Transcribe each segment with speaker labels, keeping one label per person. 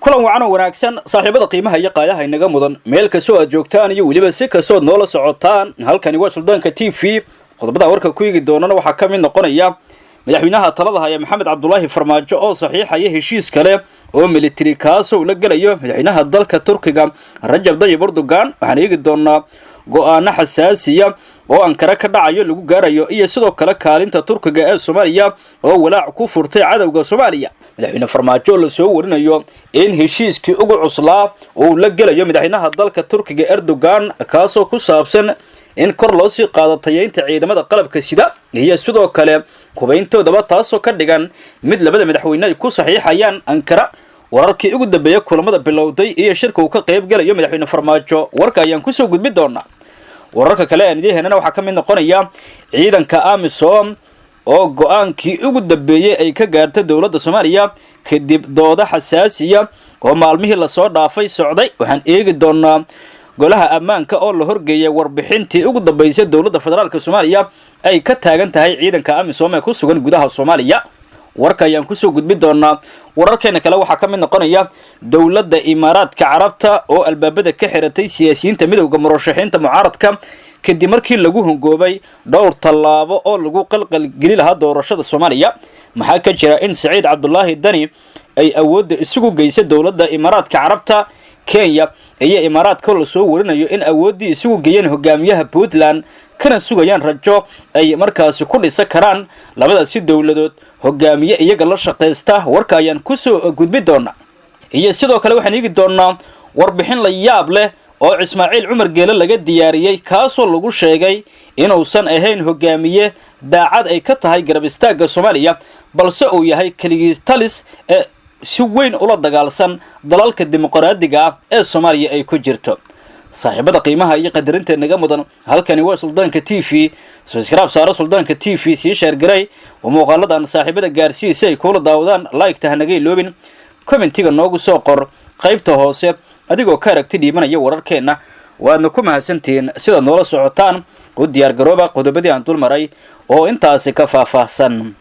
Speaker 1: kulan wacan oo wanaagsan saaxiibada qiimaha iyo qaayaha inaga mudan meel ka soo aad joogtaan iyo waliba si ka soo noola socotaan halkani waa Suldaanka TV qodobada warka ku yigi doonana waxa ka mid noqonaya madaxweynaha talada haya Maxamed Cabdullaahi Farmaajo oo saxiixaya heshiis kale oo military kaas oo la galayo madaxweynaha dalka Turkiga Rajab Tayyip Erdogan waxaan eegi doonaa go'aano xasaasiya oo Ankara ka dhacayo lagu gaarayo iyo sidoo kale kaalinta Turkiga ee Soomaaliya oo walaac ku furtay cadawga Soomaaliya madaxweyne Farmaajo la soo warinayo in heshiiskii ugu cuslaa oo la galayo madaxweynaha dalka Turkiga Erdogan kaas oo ku saabsan in kor loo sii qaado tayeynta ciidamada qalabka sida iyo sidoo kale kubayntooda taas oo ka dhigan mid labada madaxweyne ay ku saxiixayaan Ankara wararkii ugu dambeeyay kulamada bilowday iyo shirka uu ka qayb galayo madaxweyne Farmaajo warka ayaan ku soo gudbin doonaa wararka kale aan idinheena waxa ka mid noqonaya ciidanka AMISOM oo go'aankii ugu dambeeyay ay ka gaartay dawladda Soomaaliya kadib dooda xasaasiya oo maalmihii la soo dhaafay socday waxaan eegi doonaa golaha ammaanka oo la horgeeyay warbixintii ugu dambeysay dawladda federaalka Soomaaliya ay ka taagan tahay ciidanka AMISOM ee ku sugan gudaha Soomaaliya warka ayaan ku soo gudbin doonaa wararkeena kale waxa ka mid noqonaya dawladda Imaaraadka Carabta oo albaabada ka xiratay siyaasiyiinta midowga murashaxiinta mucaaradka kadib markii lagu hongoobay dhowr tallaabo oo lagu qalqal gali lahaa doorashada Soomaaliya maxaa ka jira in Saciid Cabdullaahi Dani ay awood isugu geysay dawladda Imaaraadka Carabta Kenya iyo Imaaraadka la soo warinayo in awoodii isugu geeyeen hogaamiyaha Puntland kana sugayaan rajo ay markaas ku dhisa karaan labadaasi dawladood hogaamiye iyaga la shaqeysta warka ayaan ku soo gudbin doonaa iyo sidoo kale waxaan eegi doonaa warbixin la yaab leh oo Ismaaciil Cumar Geele laga diyaariyay kaas oo lagu sheegay inuusan ahayn hogaamiye daacad ay ka tahay garab istaaga Soomaaliya balse uu yahay kaligiis talis si weyn ula dagaalsan dalalka dimuqraadiga ah ee Soomaaliya ay ku jirto saaxiibada qiimaha iyo qadarinta naga mudan halkani waa Suldaanka TV subscribe saaro Suldaanka TV si share garay oo muuqaaladan saaxiibada gaarsiisay kula daawadaan like ta naga iloobin commentiga noogu soo qor qaybta hoose adigoo ka aragti dhiibanaya wararkeena waadna ku mahadsantiin sida noola socotaan u diyaar garooba qodobadii aan dul maray oo intaas ka faahfaahsan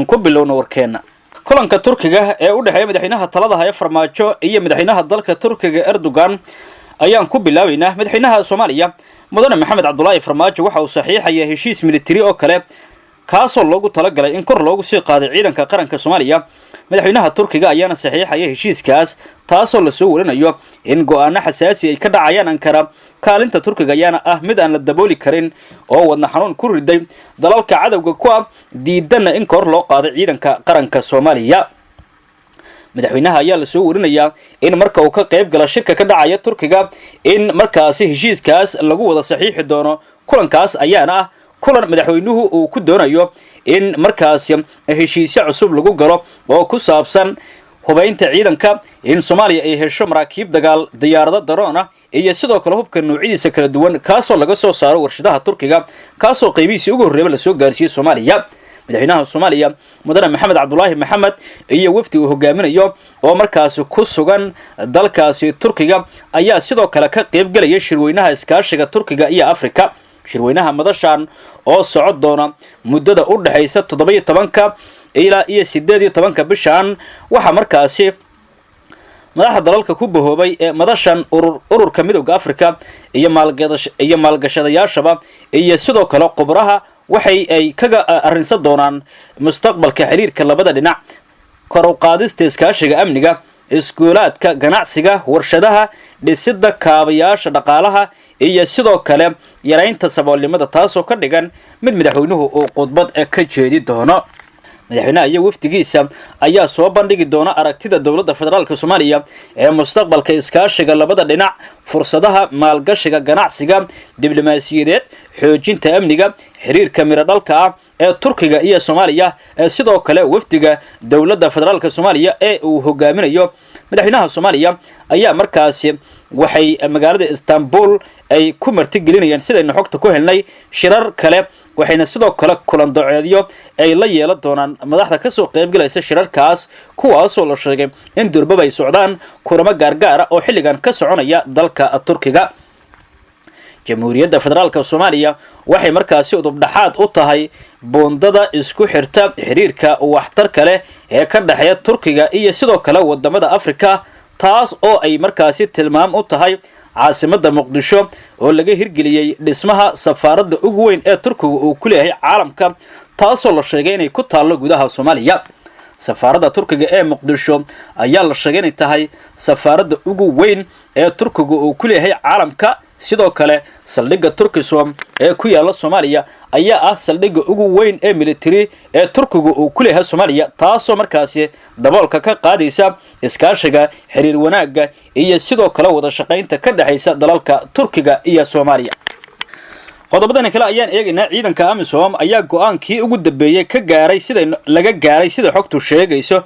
Speaker 1: ku bilowno warkeena kulanka Turkiga ee u dhaxeeya madaxweynaha talada haya Farmaajo iyo madaxweynaha dalka Turkiga Erdogan ayaan ku bilaabaynaa madaxweynaha Soomaaliya mudane Maxamed Cabdullaahi Farmaajo waxa uu saxiixay heshiis military oo kale kaas oo loogu talagalay in kor loogu sii qaado ciidanka qaranka Soomaaliya madaxweynaha Turkiga ayaana saxiixay heshiiskaas taas oo la soo warinayo in go'aano xasaasi ay ka dhacayaan Ankara kaalinta Turkiga ayaana ah mid aan la dabooli karin oo wadna xanuun ku riday dalalka cadawga ku diidana in kor loo qaado ciidanka qaranka Soomaaliya madaxweynaha ayaa la soo warinayaa in marka uu ka qayb gala shirka ka dhacaya Turkiga in markaas heshiiskaas lagu wada saxiixi doono kulankaas ayaana ah kulan madaxweynuhu uu ku doonayo in markaas heshiisyo cusub lagu galo oo ku saabsan hubaynta ciidanka in Soomaaliya ay hesho maraakiib dagaal diyaarado daroona iyo sidoo kale hubka noocyadiisa kala duwan kaas oo laga soo saaro warshadaha Turkiga kaas oo qaybihiisa ugu horeeyay la soo gaarsiiyay Soomaaliya madaxweynaha Soomaaliya mudane Maxamed Cabdullaahi Maxamed iyo wafdi uu hogaaminayo oo markaas ku sugan dalkaasi Turkiga ayaa sidoo kale ka qayb galaya shirweynaha iskaashiga Turkiga iyo Afrika shirweynaha madashan oo socod doona muddada u dhaxaysa 17 ilaa 18 bishan waxa markaasi madaxda dalalka ku bahoobay ee madashan ururka midowga Afrika iyo maalgashadayaashaba iyo sidoo kale qubraha waxay ay kaga arrinsan doonaan mustaqbalka xiriirka labada dhinac kor u qaadista iskaashiga amniga iskuulaadka ganacsiga warshadaha dhisida kaabayaasha dhaqaalaha iyo sidoo kale yareynta saboolnimada taas oo ka dhigan mid madaxweynuhu uu khudbad ka jeedi doono madaxweynaha iyo wafdigiisa ayaa soo bandhigi doona aragtida dawladda federaalka Soomaaliya ee mustaqbalka iskaashiga labada dhinac fursadaha maalgashiga ganacsiga diblomaasiyadeed xoojinta amniga xiriirka miradhalka ah ee Turkiga iyo Soomaaliya sidoo kale wafdiga dawladda federaalka Soomaaliya ee uu hogaaminayo madaxweynaha Soomaaliya ayaa markaas waxay magaalada Istanbul ay ku martigelinayaan sidayna xogta ku helnay shirar kale waxayna sidoo kale kulan doceedyo ay la yeelan doonaan madaxda ka soo qayb galaysa shirarkaas kuwaas oo la sheegay in durbaba ay socdaan kulamo gaargaar ah oo xilligan ka soconaya dalka Turkiga jamhuuriyadda federaalka Soomaaliya waxay markaasi udubdhaxaad u tahay boondada isku xirta xiriirka waxtarka leh ee ka dhaxeeya Turkiga iyo sidoo kale wadamada Afrika, taas oo ay markaasi tilmaam u tahay caasimadda Muqdisho oo laga hirgeliyay dhismaha safaaradda ugu weyn ee Turkiga uu ku leeyahay caalamka, taasoo la sheegay inay ku taalo gudaha Soomaaliya. safaaradda Turkiga ee Muqdisho ayaa la sheegay inay tahay safaaradda ugu weyn ee Turkiga uu ku leeyahay caalamka. sidoo kale saldhigga Turkisom ee ku yaala Soomaaliya ayaa ah saldhigga ugu weyn ee military ee Turkiga uu ku leeyahay Soomaaliya, taasoo markaasi daboolka ka qaadaysa iskaashiga, xiriir wanaagga iyo sidoo kale wada shaqaynta ka dhaxaysa dalalka Turkiga iyo Soomaaliya. qodobadan kale ayaan eegaynaa. ciidanka AMISOM ayaa go'aankii ugu dambeeyay ka gaaray sida xogtu sheegayso.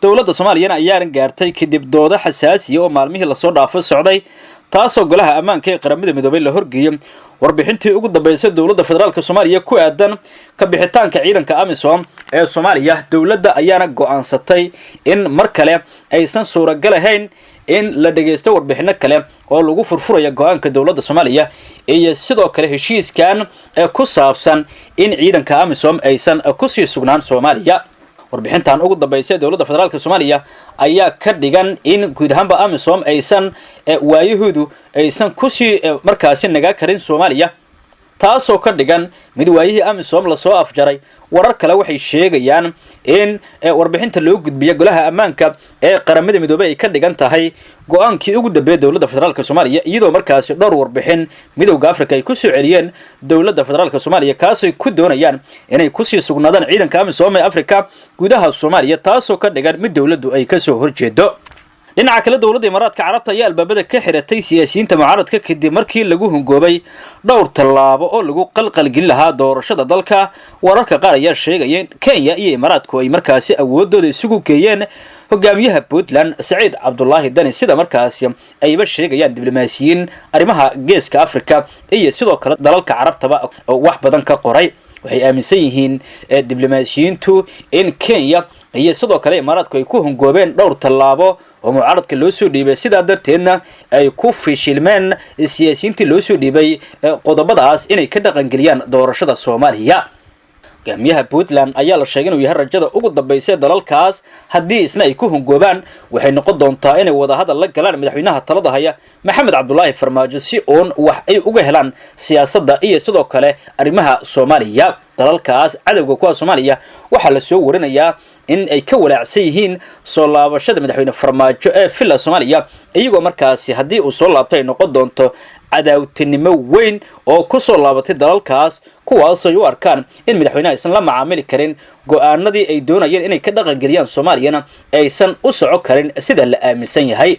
Speaker 1: dawladda Soomaaliya ayaa gaartay kadib doodo xasaasi oo maalmihii la soo dhaafay socday, taasoo golaha ammaanka ee qaramada midoobay la horgeeyay warbixintii ugu dambeysay dawladda federaalka Soomaaliya ku aadan ka bixitaanka ciidanka AMISOM ee Soomaaliya. dawladda ayaana go'aansatay in mar kale aysan suuragal ahayn in la dhageysto warbixino kale oo lagu furfurayo go'aanka dawladda Soomaaliya iyo sidoo kale heshiiskan ee ku saabsan in ciidanka AMISOM aysan ku sii sugnaan Soomaaliya. warbixintan ugu dambeysay dawladda federaalka Soomaaliya ayaa ka dhigan in guud ahaanba AMISOM aysan waayahoodu aysan ku sii markaasi naga karin Soomaaliya, taasoo ka dhigan mid waayihii AMISOM la soo afjaray. warar kale waxay sheegayaan in warbixinta loo gudbiyo golaha ammaanka ee qaramada midoobay ay ka dhigan tahay go'aankii ugu dambeeyay dawladda federaalka Soomaaliya, iyadoo markaasi dhowr warbixin midowga Afrika ay ku soo celiyeen dawladda federaalka Soomaaliya, kaasoo ku doonayaan inay ku sii sugnaadaan ciidanka AMISOM ee Afrika gudaha Soomaaliya, taasoo ka dhigan mid dawladdu ay ka soo horjeedo. dhinaca kale dawladda Imaaraadka Carabta ayaa albaabada ka xiratay siyaasiyiinta mucaaradka kadib markii lagu hungoobay dhowr tallaabo oo lagu qalqalgelin lahaa doorashada dalka. wararka qaar ayaa sheegaya in Kenya iyo Imaaraadku ay markaasi awoodooda isugu geeyeen hogaamiyaha Puntland Saciid Cabdullaahi Dani, sida markaasi ayba sheegayaan diblomaasiyiin arrimaha geeska Afrika iyo sidoo kale dalalka Carabtaba oo wax badan ka qoray. waxay aaminsan yihiin diblomaasiyiintu in Kenya iyo sidoo kale Imaaraadku ay ku hungoobeen dhowr tallaabo oo mucaaradka loo soo dhiibay, sidaa darteedna ay ku fishilmeen siyaasiyiintii loo soo dhiibay qodobadaas inay ka dhaqangeliyaan doorashada Soomaaliya. hogaamiyaha Puntland ayaa la sheegay inuu yahay rajada ugu dambeysay dalalkaas. haddii isna ay ku hungoobaan waxay noqon doontaa inay wada hadal la galaan madaxweynaha talada haya Maxamed Cabdullaahi Farmaajo si oon wax ay uga helaan siyaasadda iyo sidoo kale arrimaha Soomaaliya. dalalkaas cadawga kuwa Soomaaliya waxaa la soo warinayaa in ay ka walaacsan yihiin soo laabashada madaxweyne Farmaajo ee filla Soomaaliya, iyagoo markaasi haddii uu soo laabtay noqon doonto cadaawtinimo weyn oo ku soo laabatay dalalkaas, kuwaas ay u arkaan in madaxweynaha aysan la macaamili karin go'aanadii ay doonayeen inay ka dhaqangeliyaan Soomaaliyana aysan u soco karin sida la aaminsan yahay.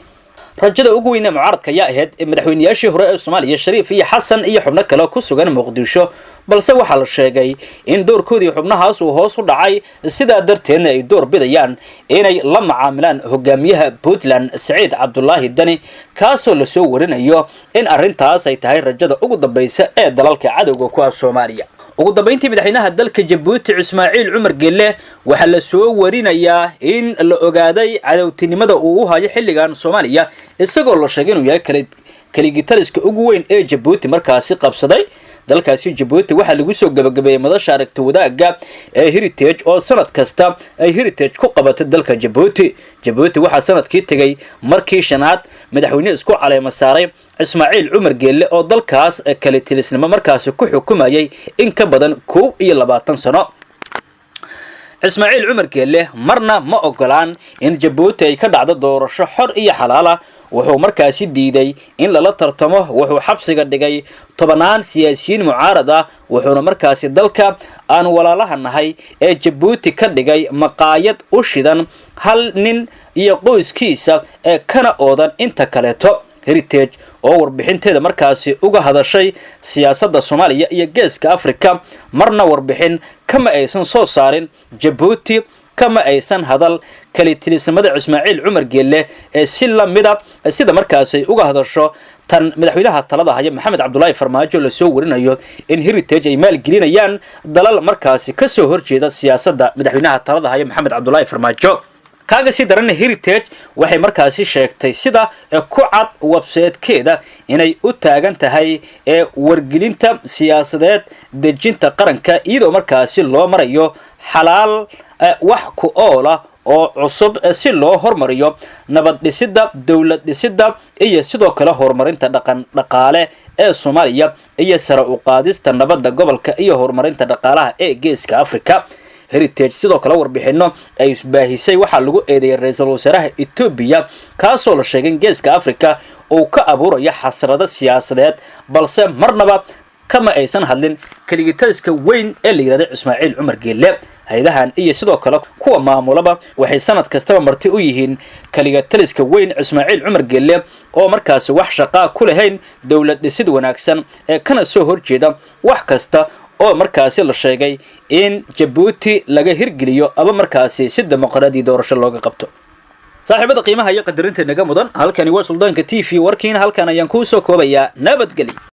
Speaker 1: rajada ugu weyn ee mucaaradka ayaa ahayd madaxweynayaashii hore ee Soomaaliya Shariif iyo Xasan iyo xubno kale ku sugan Muqdisho, balse waxaa la sheegay in doorkoodii xubnahaas uu hoos u dhacay, sidaa darteedna ay door bidayaan inay la macaamilaan hogaamiyaha Puntland Saciid Cabdullaahi Dani, kaasoo la soo warinayo in arrintaas ay tahay rajada ugu dambaysa ee dalalka cadowga kuwa Soomaaliya. ugu dambeyntii madaxweynaha dalka Djibouti Ismaaciil Cumar Geelle waxaa la soo warinayaa in la ogaaday cadawtinimada uu u hayo xilligan Soomaaliya, isagoo la sheegay inuu yahay kaligitariska ugu weyn ee Djibouti markaasi qabsaday. dalkaasi Djibouti waxaa lagu soo gabagabeeyay madasha aragti wadaagga ee Heritage oo sanad kasta ay Heritage ku qabatay dalka Djibouti. Djibouti waxaa sanadkii tagay markii shanaad madaxweyne isku caleema saaray Ismaaciil Cumar Geelle oo dalkaas kale tilisnimo markaasi ku xukumayay in ka badan 21 sano. Ismaaciil Cumar Geelle marna ma ogolaan in Djibouti ay ka dhacdo doorasho xor iyo xalaal ah. wuxuu markaasi diiday in lala tartamo, wuxuu xabsiga dhigay tobanaan siyaasiyiin mucaarad ah, wuxuuna markaasi dalka aan walaalaha nahay ee Djibouti ka dhigay maqaayad u shidan hal nin iyo qoyskiisa ee kana oodan inta kaleeto. Heritage oo warbixinteeda markaasi uga hadashay siyaasadda Soomaaliya iyo geeska Afrika marna warbixin kama aysan soo saarin Djibouti, kama aysan hadal kalitilisamada Ismaaciil Cumar Geelle ee si la mid ah sida markaasi uga hadasho tan madaxweynaha talada haya Maxamed Cabdullaahi Farmaajo la soo warinayo in Heritage ay maalgelinayaan dalal markaasi ka soo horjeeda siyaasadda madaxweynaha talada haya Maxamed Cabdullaahi Farmaajo. kaaga sii daran Heritage waxay markaasi sheegtay sida ku cad website-keeda inay u taagan tahay wargelinta siyaasadeed dejinta qaranka iyadoo markaasi loo marayo xalaal wax ku oola oo cusub si loo hormariyo nabad dhisidda dawlad dhisidda iyo sidoo kale horumarinta dhaqaale ee Soomaaliya iyo sare u qaadista nabadda gobolka iyo horumarinta dhaqaalaha ee Geeska Afrika. Heritage sidoo kale warbixino ay isbaahisay waxa lagu eedeeyay ra'iisul wasaaraha Ethiopia kaasoo la sheegay in Geeska Afrika uu ka abuurayo xasrado siyaasadeed balse marnaba kama aysan hadlin kaligitaliska weyn ee la yiraahdo Ismaaciil Cumar Geelle. hay'adahan iyo sidoo kale kuwa maamulaba waxay sanad kastaba marti u yihiin kaligitaliska weyn Ismaaciil Cumar Geelle oo markaas wax shaqo ku lahayn dawlad dhisid wanaagsan ee kana soo horjeeda wax kasta oo markaasi la sheegay in Djibouti laga hirgeliyo aba markaasi si dimuqraadi doorasho looga qabto. saaxiibada qiimaha iyo qadarinta naga mudan halkani waa Suldaanka TV warkiina halkan ayaan ku soo koobayaa nabadgelyo.